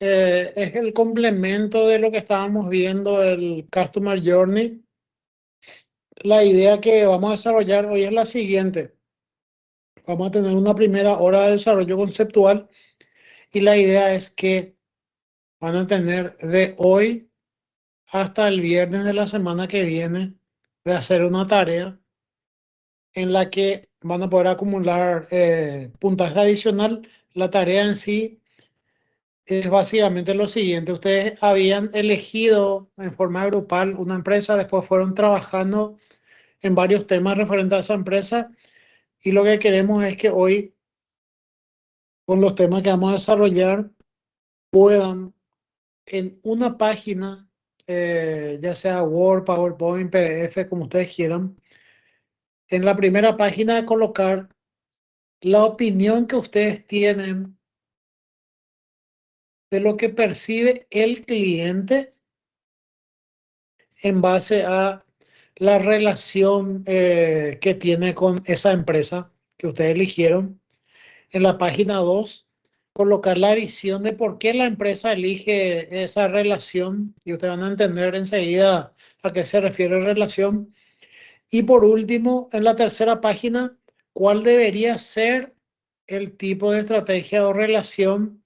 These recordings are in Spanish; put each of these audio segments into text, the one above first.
es el complemento de lo que estábamos viendo, el Customer Journey. La idea que vamos a desarrollar hoy es la siguiente. Vamos a tener una primera hora de desarrollo conceptual y la idea es que van a tener de hoy hasta el viernes de la semana que viene de hacer una tarea en la que van a poder acumular puntaje adicional. La tarea en sí es básicamente lo siguiente. Ustedes habían elegido en forma grupal una empresa, después fueron trabajando en varios temas referentes a esa empresa y lo que queremos es que hoy, con los temas que vamos a desarrollar, puedan en una página, ya sea Word, PowerPoint, PDF, como ustedes quieran, en la primera página colocar la opinión que ustedes tienen de lo que percibe el cliente en base a la relación que tiene con esa empresa que ustedes eligieron. En la página 2 colocar la visión de por qué la empresa elige esa relación y ustedes van a entender enseguida a qué se refiere relación. Y por último, en la tercera página, cuál debería ser el tipo de estrategia o relación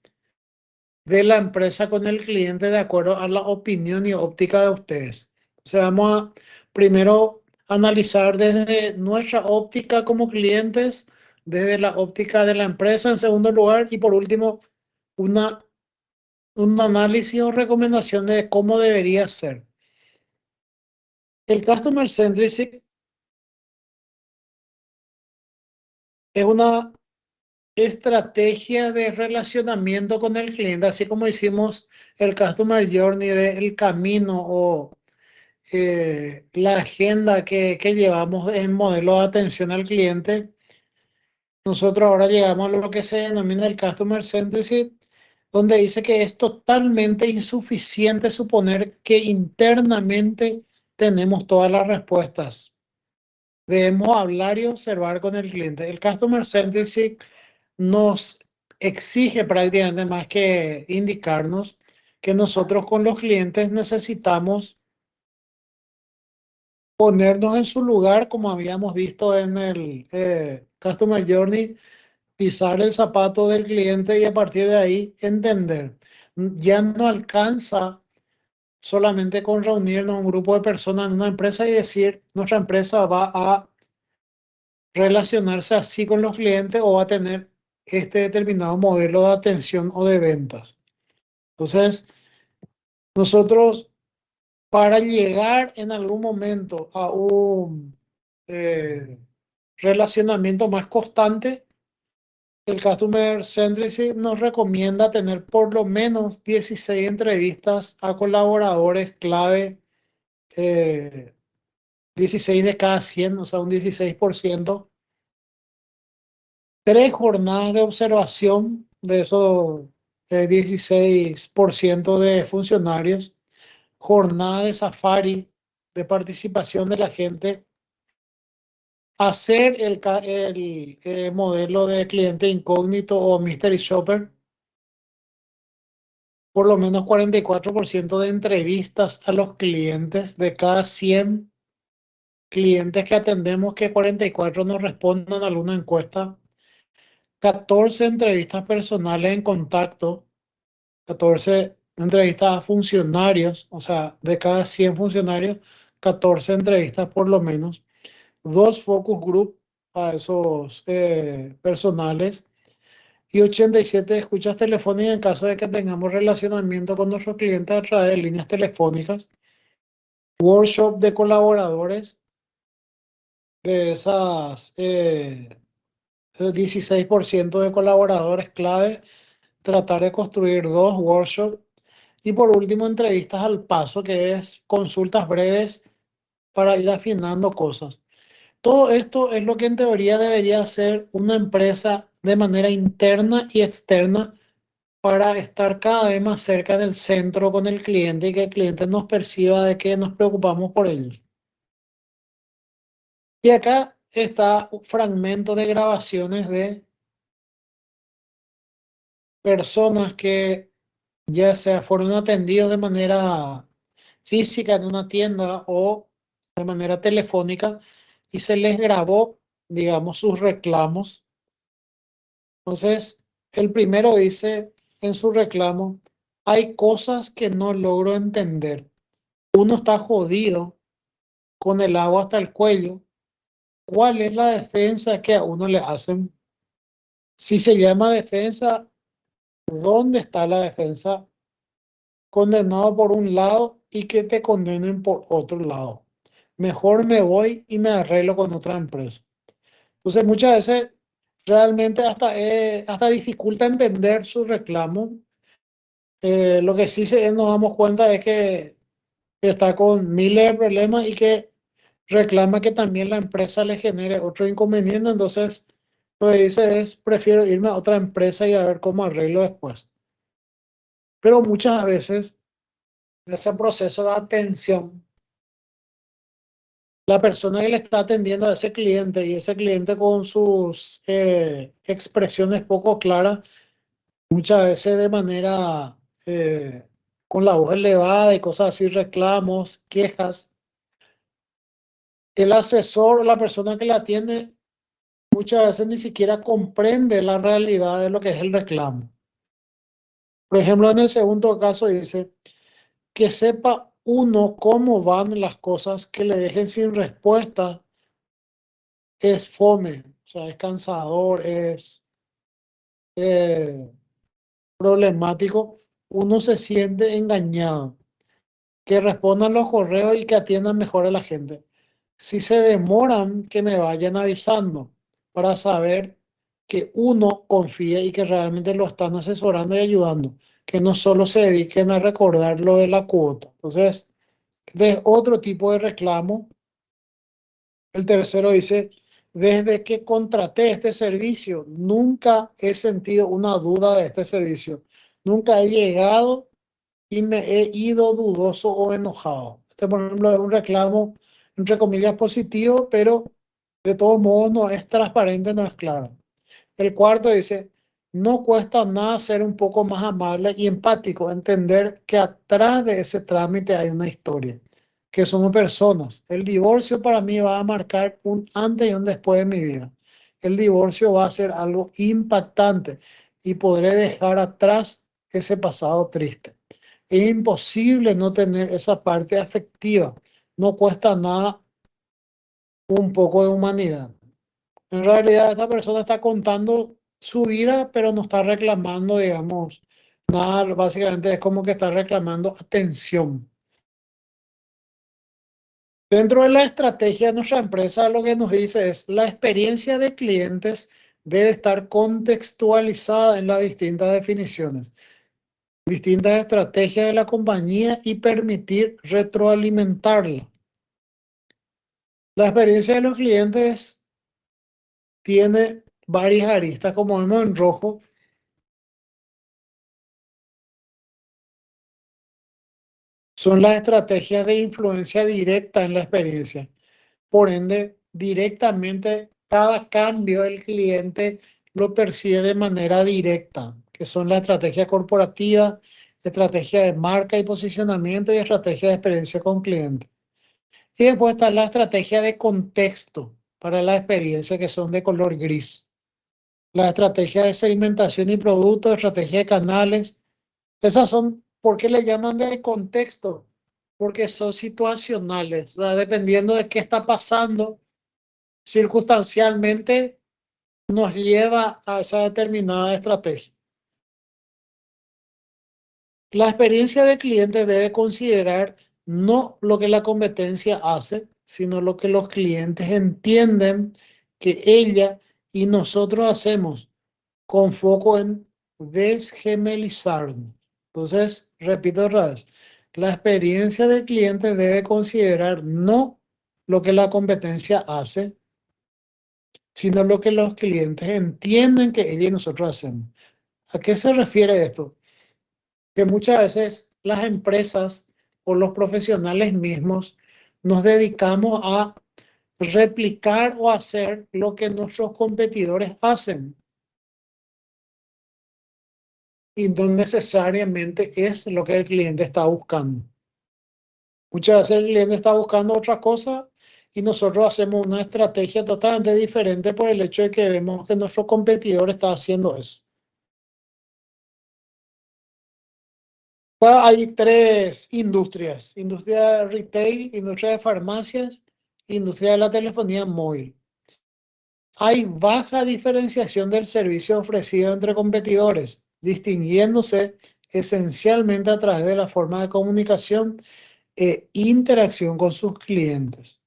de la empresa con el cliente de acuerdo a la opinión y óptica de ustedes. O sea, vamos a primero analizar desde nuestra óptica como clientes, desde la óptica de la empresa en segundo lugar y por último una, un análisis o recomendación de cómo debería ser. El Customer Centricity es una estrategia de relacionamiento con el cliente, así como hicimos el Customer Journey del camino o la agenda que llevamos en modelo de atención al cliente. Nosotros ahora llegamos a lo que se denomina el Customer Centricity, donde dice que es totalmente insuficiente suponer que internamente tenemos todas las respuestas. Debemos hablar y observar con el cliente. El Customer Centricity nos exige prácticamente más que indicarnos que nosotros con los clientes necesitamos ponernos en su lugar, como habíamos visto en el Customer Journey, pisar el zapato del cliente y a partir de ahí entender. Ya no alcanza solamente con reunirnos un grupo de personas en una empresa y decir, nuestra empresa va a relacionarse así con los clientes o va a tener este determinado modelo de atención o de ventas. Entonces, nosotros para llegar en algún momento a un relacionamiento más constante, el Customer Centricity nos recomienda tener por lo menos 16 entrevistas a colaboradores clave, eh, 16 de cada 100, o sea, un 16%, 3 jornadas de observación de esos 16% de funcionarios, jornada de safari de participación de la gente, hacer el modelo de cliente incógnito o mystery shopper, por lo menos 44% de entrevistas a los clientes de cada 100 clientes que atendemos, que 44 nos respondan a alguna encuesta, 14 entrevistas personales en contacto, 14 entrevistas a funcionarios, o sea, de cada 100 funcionarios, 14 entrevistas por lo menos, 2 focus group a esos personales y 87 escuchas telefónicas en caso de que tengamos relacionamiento con nuestros clientes a través de líneas telefónicas, workshop de colaboradores de esas 16% de colaboradores clave, tratar de construir 2 workshops y por último entrevistas al paso, que es consultas breves para ir afinando cosas. Todo esto es lo que en teoría debería hacer una empresa de manera interna y externa para estar cada vez más cerca del centro con el cliente y que el cliente nos perciba de que nos preocupamos por ellos. Y acá está un fragmento de grabaciones de personas que ya sea fueron atendidos de manera física en una tienda o de manera telefónica y se les grabó, digamos, sus reclamos. Entonces, el primero dice en su reclamo, hay cosas que no logro entender. Uno está jodido con el agua hasta el cuello. ¿Cuál es la defensa que a uno le hacen? Si se llama defensa, ¿dónde está la defensa? Condenado por un lado y que te condenen por otro lado. Mejor me voy y me arreglo con otra empresa. Entonces, muchas veces realmente hasta dificulta entender su reclamo. Lo que sí nos damos cuenta es que está con miles de problemas y que reclama que también la empresa le genere otro inconveniente. Entonces, lo que dice es, prefiero irme a otra empresa y a ver cómo arreglo después. Pero muchas veces, en ese proceso de atención, la persona que le está atendiendo a ese cliente y ese cliente con sus expresiones poco claras, muchas veces de manera con la voz elevada y cosas así, reclamos, quejas, el asesor o la persona que la atiende muchas veces ni siquiera comprende la realidad de lo que es el reclamo. Por ejemplo, en el segundo caso dice que sepa uno cómo van las cosas, que le dejen sin respuesta, es fome, o sea, es cansador, es eh, problemático. Uno se siente engañado, que respondan los correos y que atiendan mejor a la gente. Si se demoran, que me vayan avisando para saber que uno confía y que realmente lo están asesorando y ayudando, que no solo se dediquen a recordar lo de la cuota. Entonces, de otro tipo de reclamo. El tercero dice, desde que contraté este servicio, nunca he sentido una duda de este servicio. Nunca he llegado y me he ido dudoso o enojado. Este, por ejemplo, es un reclamo, entre comillas, positivo, pero de todos modos no es transparente, no es claro. El cuarto dice, no cuesta nada ser un poco más amable y empático, entender que atrás de ese trámite hay una historia, que somos personas. El divorcio para mí va a marcar un antes y un después de mi vida. El divorcio va a ser algo impactante y podré dejar atrás ese pasado triste. Es imposible no tener esa parte afectiva. No cuesta nada un poco de humanidad. En realidad, esta persona está contando su vida, pero no está reclamando, digamos, nada. Básicamente es como que está reclamando atención. Dentro de la estrategia de nuestra empresa, lo que nos dice es la experiencia de clientes debe estar contextualizada en las distintas definiciones, distintas estrategias de la compañía y permitir retroalimentarla. La experiencia de los clientes tiene varias aristas, como vemos en rojo. Son las estrategias de influencia directa en la experiencia. Por ende, directamente cada cambio el cliente lo percibe de manera directa, que son la estrategia corporativa, estrategia de marca y posicionamiento y estrategia de experiencia con cliente. Y después está la estrategia de contexto para la experiencia, que son de color gris. La estrategia de segmentación y producto, estrategia de canales. Esas son, ¿por qué le llaman de contexto? Porque son situacionales, ¿verdad? Dependiendo de qué está pasando circunstancialmente, nos lleva a esa determinada estrategia. La experiencia de cliente debe considerar no lo que la competencia hace, sino lo que los clientes entienden que ella y nosotros hacemos, con foco en desgemelizarnos. Entonces, repito otra vez, la experiencia del cliente debe considerar no lo que la competencia hace, sino lo que los clientes entienden que ella y nosotros hacemos. ¿A qué se refiere esto? Que muchas veces las empresas o los profesionales mismos nos dedicamos a replicar o hacer lo que nuestros competidores hacen. y no necesariamente es lo que el cliente está buscando. Muchas veces el cliente está buscando otra cosa y nosotros hacemos una estrategia totalmente diferente por el hecho de que vemos que nuestro competidor está haciendo eso. Hay tres industrias: industria de retail, industria de farmacias, industria de la telefonía móvil. Hay baja diferenciación del servicio ofrecido entre competidores, distinguiéndose esencialmente a través de la forma de comunicación e interacción con sus clientes.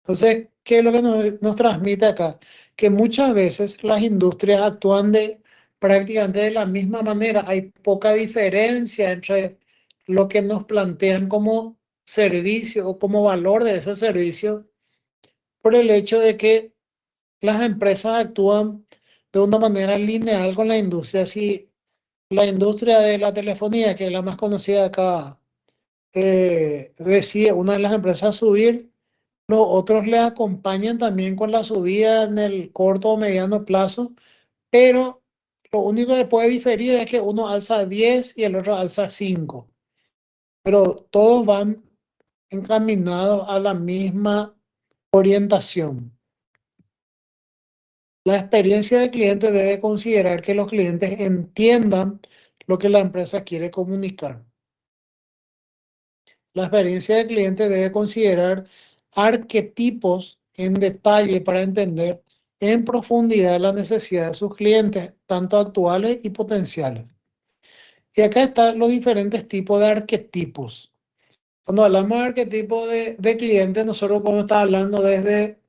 Entonces, ¿qué es lo que nos transmite acá? Que muchas veces las industrias actúan de prácticamente de la misma manera. Hay poca diferencia entre lo que nos plantean como servicio o como valor de ese servicio por el hecho de que las empresas actúan de una manera lineal con la industria. Si la industria de la telefonía, que es la más conocida acá, decide una de las empresas subir, los otros le acompañan también con la subida en el corto o mediano plazo, pero lo único que puede diferir es que uno alza 10 y el otro alza 5, pero todos van encaminados a la misma orientación. La experiencia del cliente debe considerar que los clientes entiendan lo que la empresa quiere comunicar. La experiencia del cliente debe considerar arquetipos en detalle para entender en profundidad las necesidades de sus clientes, tanto actuales y potenciales. Y acá están los diferentes tipos de arquetipos. Cuando hablamos de arquetipos de clientes, nosotros podemos estar hablando desde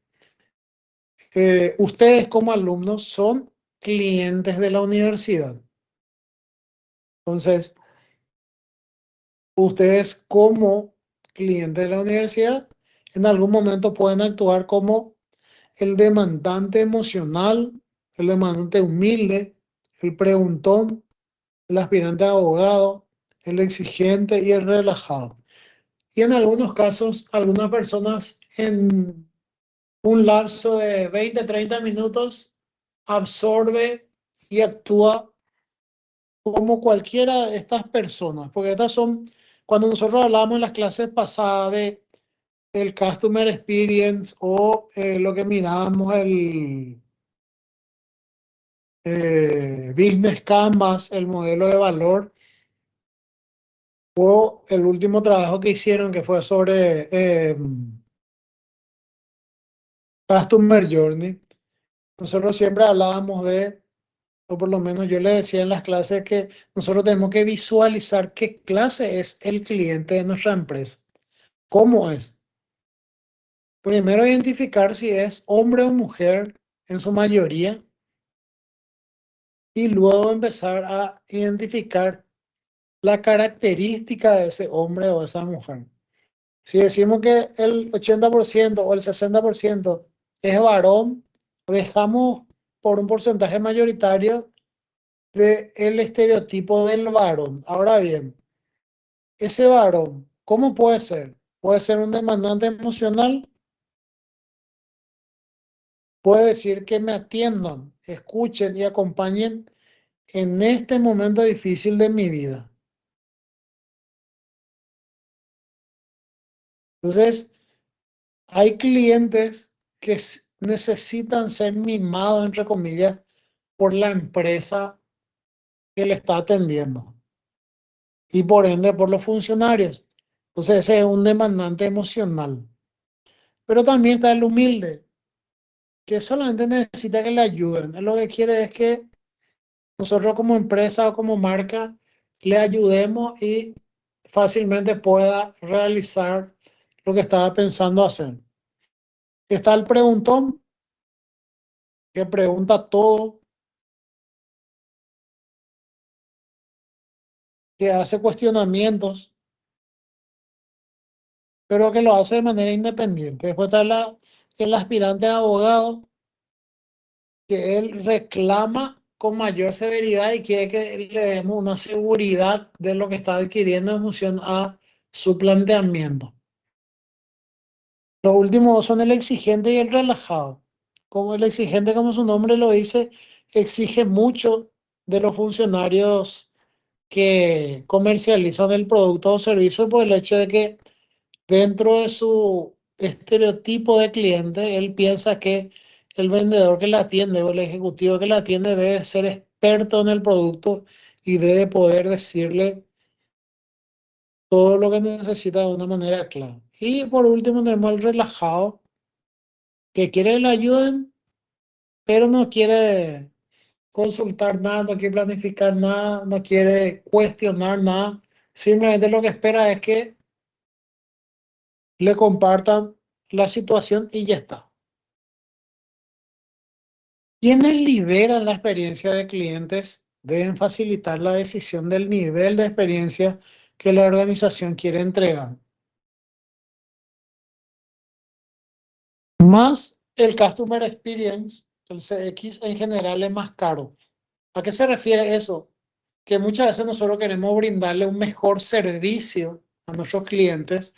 ustedes como alumnos son clientes de la universidad. Entonces, ustedes como clientes de la universidad en algún momento pueden actuar como el demandante emocional, el demandante humilde, el preguntón, el aspirante a abogado, el exigente y el relajado. Y en algunos casos, algunas personas en un lapso de 20-30 minutos absorbe y actúa como cualquiera de estas personas, porque estas son, cuando nosotros hablábamos en las clases pasadas del Customer Experience o lo que mirábamos el Business Canvas, el modelo de valor, o el último trabajo que hicieron que fue sobre Customer Journey. Nosotros siempre hablábamos de, o por lo menos yo le decía en las clases, que nosotros tenemos que visualizar qué clase es el cliente de nuestra empresa, cómo es. Primero identificar si es hombre o mujer en su mayoría y luego empezar a identificar la característica de ese hombre o esa mujer. Si decimos que el 80% o el 60% es varón, dejamos por un porcentaje mayoritario del estereotipo del varón. Ahora bien, ese varón, ¿cómo puede ser? Puede ser un demandante emocional, puede decir que me atiendan, escuchen y acompañen en este momento difícil de mi vida. Entonces, hay clientes que necesitan ser mimados, entre comillas, por la empresa que le está atendiendo y por ende por los funcionarios. Entonces, ese es un demandante emocional. Pero también está el humilde, que solamente necesita que le ayuden. Él lo que quiere es que nosotros como empresa o como marca le ayudemos y fácilmente pueda realizar lo que estaba pensando hacer. Está el preguntón, que pregunta todo, que hace cuestionamientos, pero que lo hace de manera independiente. Después está el aspirante a abogado, que él reclama con mayor severidad y quiere que le demos una seguridad de lo que está adquiriendo en función a su planteamiento. Los últimos dos son el exigente y el relajado. Como el exigente, como su nombre lo dice, exige mucho de los funcionarios que comercializan el producto o servicio por el hecho de que dentro de su estereotipo de cliente, él piensa que el vendedor que la atiende o el ejecutivo que la atiende debe ser experto en el producto y debe poder decirle todo lo que necesita de una manera clara. Y por último tenemos el relajado, que quiere que le ayuden, pero no quiere consultar nada, no quiere planificar nada, no quiere cuestionar nada. Simplemente lo que espera es que le compartan la situación y ya está. Quienes lideran la experiencia de clientes deben facilitar la decisión del nivel de experiencia que la organización quiere entregar. Más el Customer Experience, el CX en general es más caro. ¿A qué se refiere eso? Que muchas veces nosotros queremos brindarle un mejor servicio a nuestros clientes,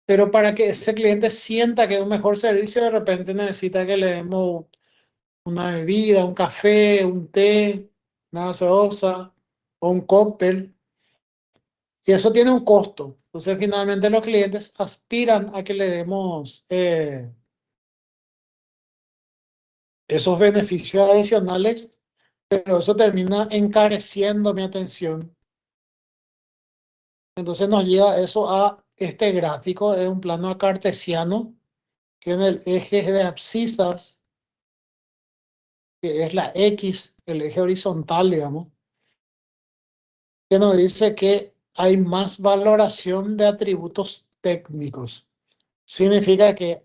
pero para que ese cliente sienta que es un mejor servicio, de repente necesita que le demos una bebida, un café, un té, una gaseosa o un cóctel. Y eso tiene un costo. Entonces, finalmente los clientes aspiran a que le demos esos beneficios adicionales, pero eso termina encareciendo mi atención. Entonces nos lleva eso a este gráfico, es un plano cartesiano, que en el eje de abscisas, que es la X, el eje horizontal, digamos, que nos dice que hay más valoración de atributos técnicos. Significa que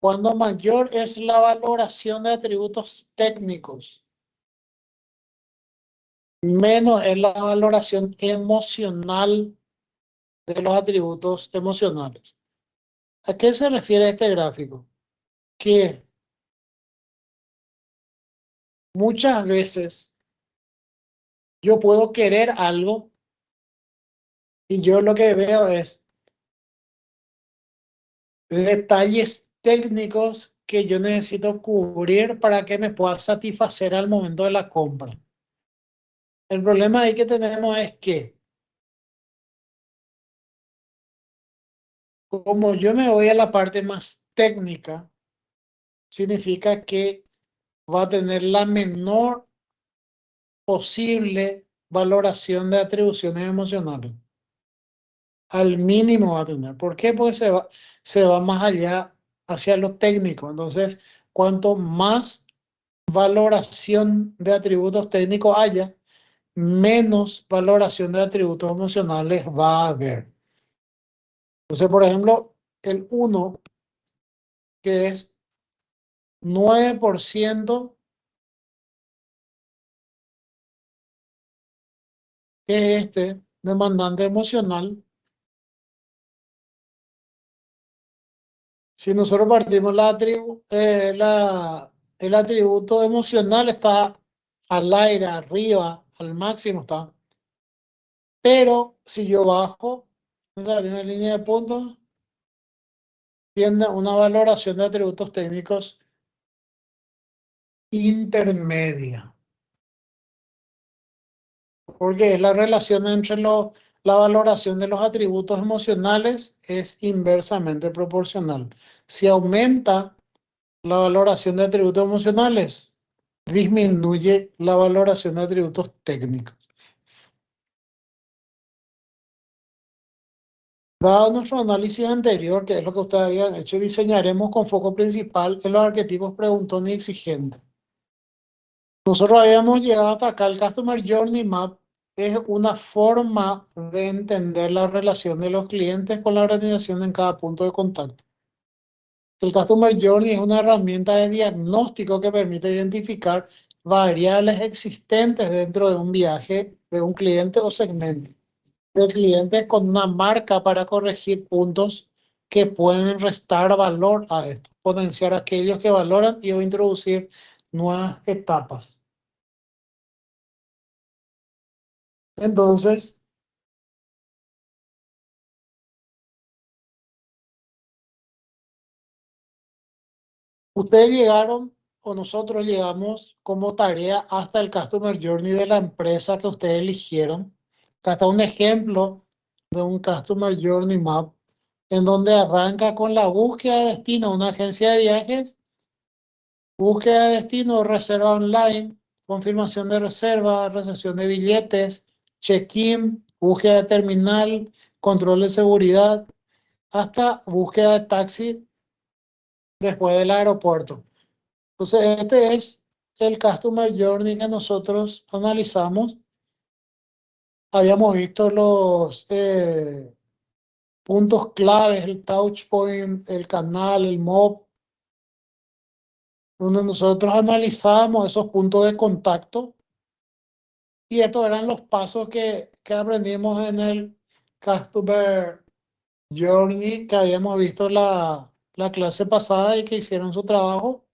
cuando mayor es la valoración de atributos técnicos, menos es la valoración emocional de los atributos emocionales. ¿A qué se refiere este gráfico? Que muchas veces yo puedo querer algo y yo lo que veo es detalles técnicos que yo necesito cubrir para que me pueda satisfacer al momento de la compra. El problema ahí que tenemos es que como yo me voy a la parte más técnica, significa que va a tener la menor posible valoración de atribuciones emocionales. Al mínimo va a tener. ¿Por qué? Porque se va más allá hacia lo técnico. Entonces, cuanto más valoración de atributos técnicos haya, menos valoración de atributos emocionales va a haber. Entonces, por ejemplo, el uno que es 9%, que es este demandante emocional. Si nosotros partimos el atributo emocional está al aire, arriba, al máximo está. Pero si yo bajo la misma línea de puntos, tiene una valoración de atributos técnicos intermedia. Porque es la relación entre la valoración de los atributos emocionales es inversamente proporcional. Si aumenta la valoración de atributos emocionales, disminuye la valoración de atributos técnicos. Dado nuestro análisis anterior, que es lo que ustedes habían hecho, diseñaremos con foco principal en los arquetipos preguntón y exigente. Nosotros habíamos llegado hasta acá. El Customer Journey Map es una forma de entender la relación de los clientes con la organización en cada punto de contacto. El Customer Journey es una herramienta de diagnóstico que permite identificar variables existentes dentro de un viaje de un cliente o segmento de clientes con una marca para corregir puntos que pueden restar valor a esto, potenciar aquellos que valoran y o introducir nuevas etapas. Entonces, ustedes llegaron o nosotros llegamos como tarea hasta el Customer Journey de la empresa que ustedes eligieron. Acá está un ejemplo de un Customer Journey Map en donde arranca con la búsqueda de destino, una agencia de viajes, búsqueda de destino, reserva online, confirmación de reserva, recepción de billetes, check-in, búsqueda de terminal, control de seguridad, hasta búsqueda de taxi después del aeropuerto. Entonces, este es el Customer Journey que nosotros analizamos. Habíamos visto los puntos claves, el touch point, el canal, el mob, donde nosotros analizábamos esos puntos de contacto. Y estos eran los pasos que aprendimos en el Customer Journey que habíamos visto la clase pasada y que hicieron su trabajo.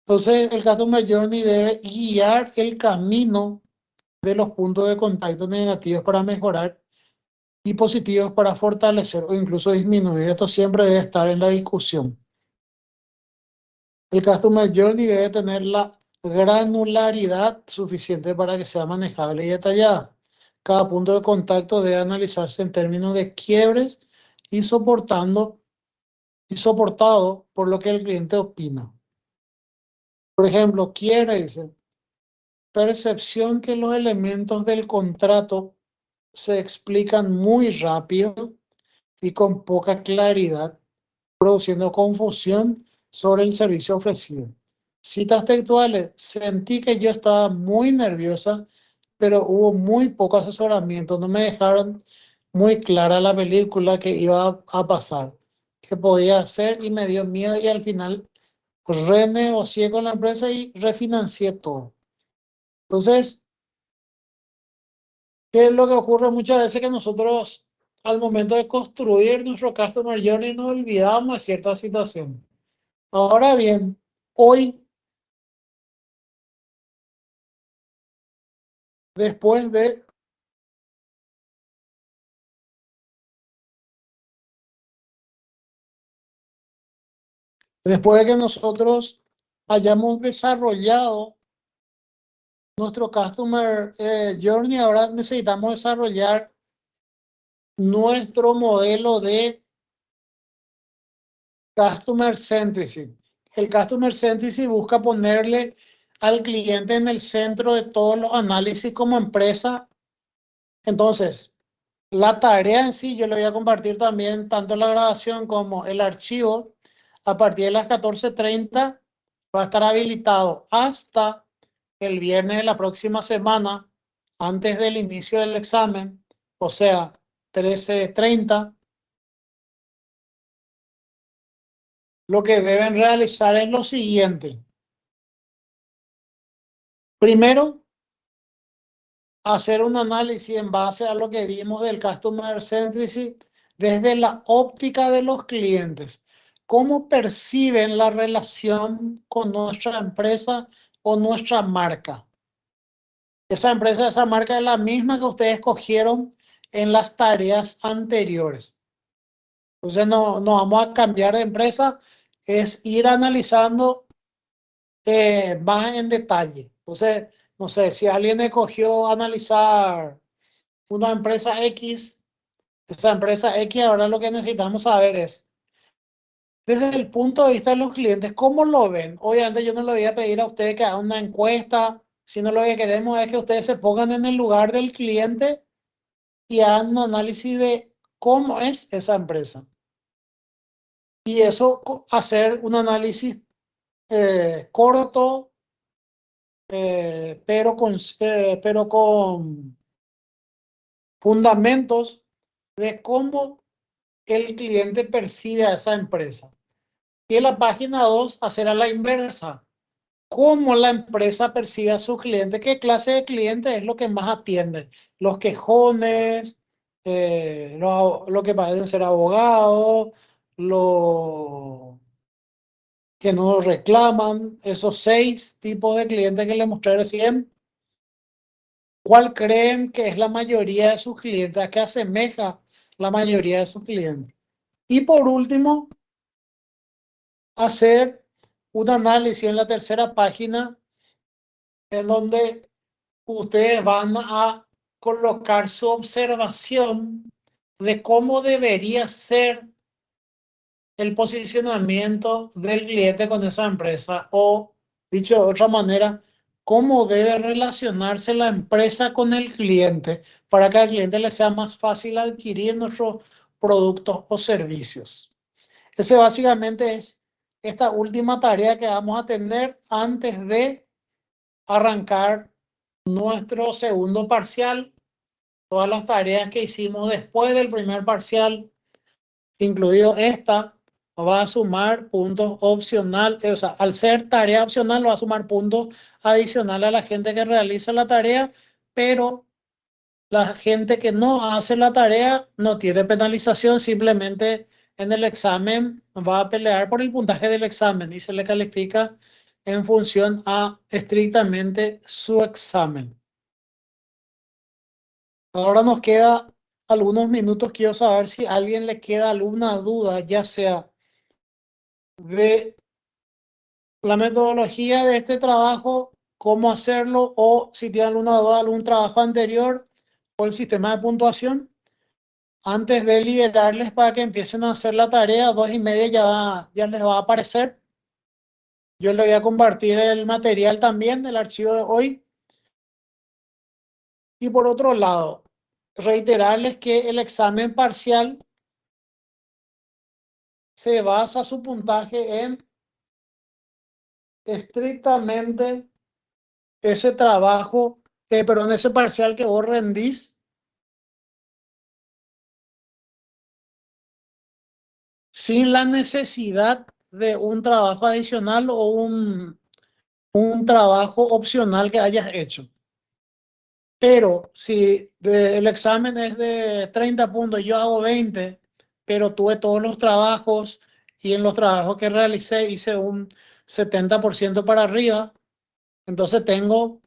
Entonces, el Customer Journey debe guiar el camino de los puntos de contacto negativos para mejorar y positivos para fortalecer o incluso disminuir. Esto siempre debe estar en la discusión. El Customer Journey debe tener la granularidad suficiente para que sea manejable y detallada. Cada punto de contacto debe analizarse en términos de quiebres y soportado por lo que el cliente opina. Por ejemplo, quiebre dice, percepción que los elementos del contrato se explican muy rápido y con poca claridad, produciendo confusión sobre el servicio ofrecido. Citas textuales, sentí que yo estaba muy nerviosa, pero hubo muy poco asesoramiento, no me dejaron muy clara la película que iba a pasar, que podía hacer y me dio miedo y al final renegocié con la empresa y refinancié todo. Entonces, ¿qué es lo que ocurre muchas veces? Que nosotros, al momento de construir nuestro Customer Journey, nos olvidamos de ciertas situaciones. Ahora bien, hoy, después de, después de que nosotros hayamos desarrollado nuestro Customer Journey, ahora necesitamos desarrollar nuestro modelo de Customer Centricity. El Customer Centricity busca ponerle al cliente en el centro de todos los análisis como empresa. Entonces, la tarea en sí, yo le voy a compartir también tanto la grabación como el archivo. A partir de las 14:30 va a estar habilitado hasta el viernes de la próxima semana, antes del inicio del examen, o sea, 13:30. Lo que deben realizar es lo siguiente. Primero, hacer un análisis en base a lo que vimos del Customer Centricity desde la óptica de los clientes. ¿Cómo perciben la relación con nuestra empresa o nuestra marca? Esa empresa, esa marca es la misma que ustedes escogieron en las tareas anteriores. Entonces no vamos a cambiar de empresa, es ir analizando más en detalle. Entonces, no sé, si alguien escogió analizar una empresa X, esa empresa X, ahora lo que necesitamos saber es, desde el punto de vista de los clientes, ¿cómo lo ven? Obviamente yo no le voy a pedir a ustedes que hagan una encuesta, sino lo que queremos es que ustedes se pongan en el lugar del cliente y hagan un análisis de cómo es esa empresa. Y eso, hacer un análisis corto, pero con fundamentos de cómo el cliente percibe a esa empresa. Y en la página 2, hacer a la inversa. ¿Cómo la empresa percibe a su cliente? ¿Qué clase de cliente es lo que más atiende? Los quejones, lo que parecen ser abogados, los que no reclaman, esos 6 tipos de clientes que les mostré recién. ¿Cuál creen que es la mayoría de sus clientes? ¿A qué asemeja la mayoría de sus clientes? Y por último, hacer un análisis en la tercera página en donde ustedes van a colocar su observación de cómo debería ser el posicionamiento del cliente con esa empresa o, dicho de otra manera, cómo debe relacionarse la empresa con el cliente para que al cliente le sea más fácil adquirir nuestros productos o servicios. Ese básicamente es esta última tarea que vamos a tener antes de arrancar nuestro segundo parcial. Todas las tareas que hicimos después del primer parcial, incluido esta, va a sumar puntos opcional, o sea, al ser tarea opcional va a sumar puntos adicionales a la gente que realiza la tarea, pero la gente que no hace la tarea no tiene penalización, simplemente en el examen va a pelear por el puntaje del examen y se le califica en función a estrictamente su examen. Ahora nos queda algunos minutos. Quiero saber si a alguien le queda alguna duda, ya sea de la metodología de este trabajo, cómo hacerlo, o si tienen alguna duda de algún trabajo anterior o el sistema de puntuación. Antes de liberarles para que empiecen a hacer la tarea, 2:30 ya les va a aparecer. Yo les voy a compartir el material también del archivo de hoy. Y por otro lado, reiterarles que el examen parcial se basa su puntaje en estrictamente ese trabajo, perdón, ese parcial que vos rendís sin la necesidad de un trabajo adicional o un trabajo opcional que hayas hecho. Pero si el examen es de 30 puntos y yo hago 20, pero tuve todos los trabajos y en los trabajos que realicé hice un 70% para arriba, entonces tengo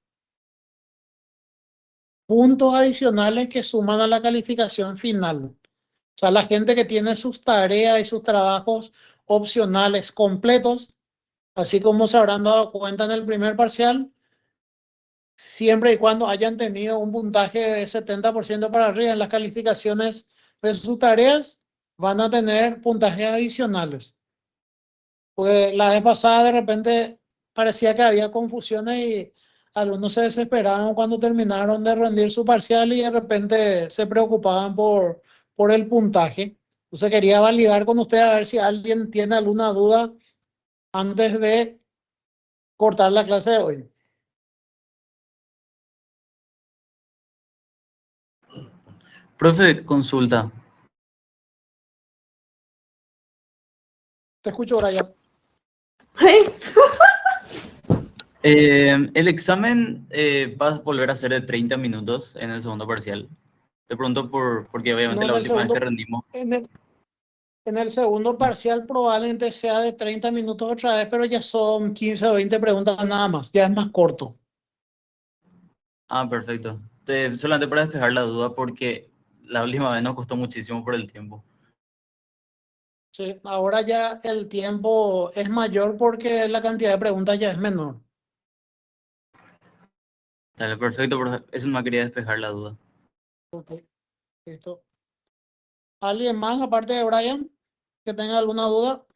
puntos adicionales que suman a la calificación final. O sea, la gente que tiene sus tareas y sus trabajos opcionales completos, así como se habrán dado cuenta en el primer parcial, siempre y cuando hayan tenido un puntaje de 70% para arriba en las calificaciones de sus tareas, van a tener puntajes adicionales. Pues la vez pasada de repente parecía que había confusiones y algunos se desesperaron cuando terminaron de rendir su parcial y de repente se preocupaban por el puntaje. Entonces quería validar con usted a ver si alguien tiene alguna duda antes de cortar la clase de hoy. Profe, consulta. Te escucho, Brian. El examen va a volver a ser de 30 minutos en el segundo parcial. Te pregunto porque obviamente No, la última vez que rendimos. en el, en el segundo parcial probablemente sea de 30 minutos otra vez, pero ya son 15 o 20 preguntas nada más, ya es más corto. Ah, perfecto. Solamente para despejar la duda porque la última vez nos costó muchísimo por el tiempo. Sí, ahora ya el tiempo es mayor porque la cantidad de preguntas ya es menor. Dale, perfecto, profe. Eso me quería despejar la duda. Ok, listo. ¿Alguien más aparte de Brian que tenga alguna duda?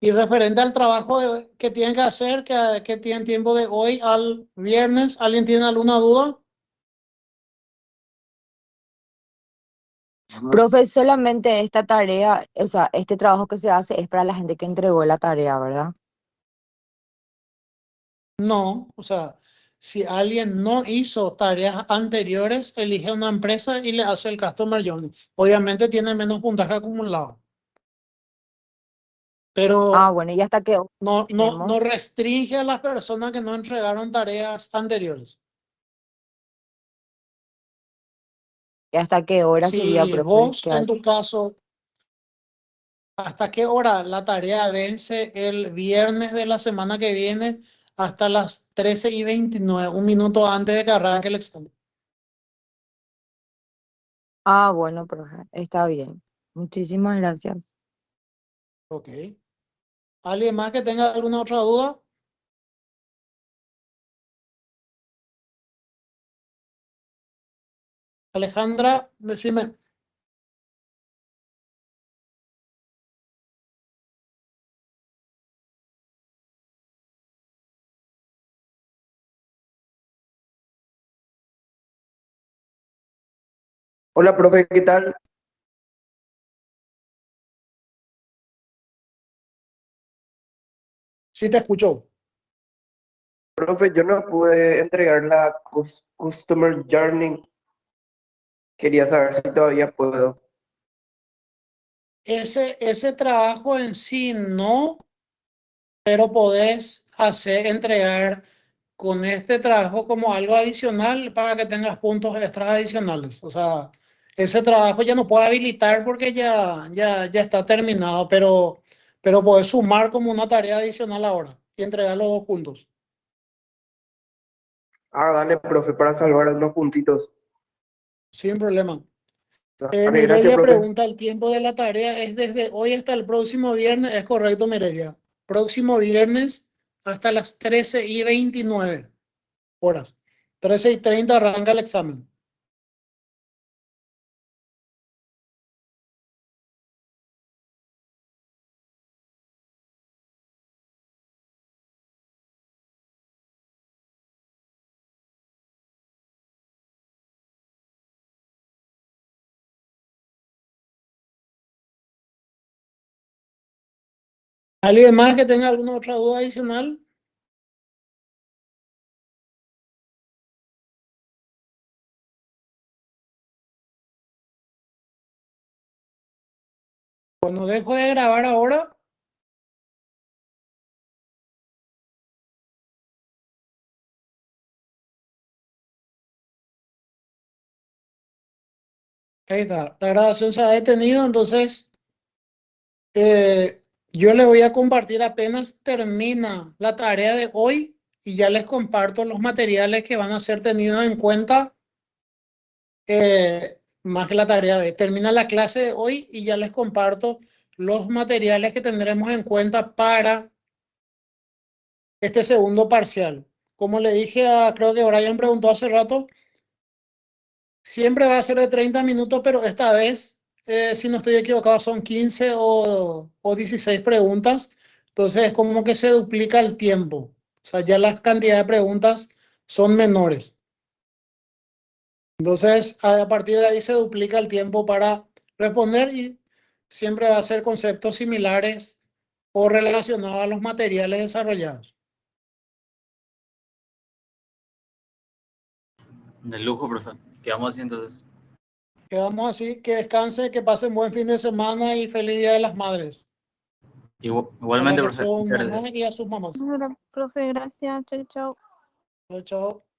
Y referente al trabajo que tienen que hacer, que tienen tiempo de hoy al viernes, ¿alguien tiene alguna duda? Profe, solamente esta tarea, o sea, este trabajo que se hace es para la gente que entregó la tarea, ¿verdad? No, o sea, si alguien no hizo tareas anteriores, elige una empresa y le hace el Customer Journey. Obviamente tiene menos puntaje acumulado, Ah, pero bueno, ¿y hasta qué hora no tenemos? restringe a las personas que no entregaron tareas anteriores. ¿Y hasta qué hora sería, Si profe? vos, en tu caso, ¿hasta qué hora la tarea vence el viernes de la semana que viene? Hasta las 13:29, un minuto antes de que arranque el examen. Ah, bueno, profe, está bien. Muchísimas gracias. Ok. ¿Alguien más que tenga alguna otra duda? Alejandra, decime. Hola, profe, ¿qué tal? Sí, te escucho. Profe, yo no pude entregar la Customer Journey. Quería saber si todavía puedo. Ese trabajo en sí no, pero podés entregar con este trabajo como algo adicional para que tengas puntos extras adicionales. O sea, ese trabajo ya no puede habilitar porque ya está terminado, pero podés sumar como una tarea adicional ahora y entregar los dos juntos. Ah, dale, profe, para salvar unos puntitos. Sin problema. Dale, gracias, Mireya profe. pregunta, ¿el tiempo de la tarea es desde hoy hasta el próximo viernes? Es correcto, Mireya. Próximo viernes hasta las 13:29 horas. 13:30 arranca el examen. ¿Alguien más que tenga alguna otra duda adicional? Cuando dejo de grabar ahora, ahí está, la grabación se ha detenido, entonces yo le voy a compartir apenas termina la tarea de hoy y ya les comparto los materiales que van a ser tenidos en cuenta, más que la tarea de hoy. Termina la clase de hoy y ya les comparto los materiales que tendremos en cuenta para este segundo parcial. Como le dije creo que Brian preguntó hace rato, siempre va a ser de 30 minutos, pero esta vez, si no estoy equivocado, son 15 o 16 preguntas. Entonces es como que se duplica el tiempo. O sea, ya la cantidad de preguntas son menores. Entonces, a partir de ahí se duplica el tiempo para responder y siempre va a ser conceptos similares o relacionados a los materiales desarrollados. De lujo, profe. Quedamos así entonces. Quedamos así, que descanse, que pasen buen fin de semana y feliz Día de las Madres. A las Igualmente, que profe. son Muchas mamás gracias. y a sus mamás. Bueno, profe, gracias. Chau, chau. Chao, chao.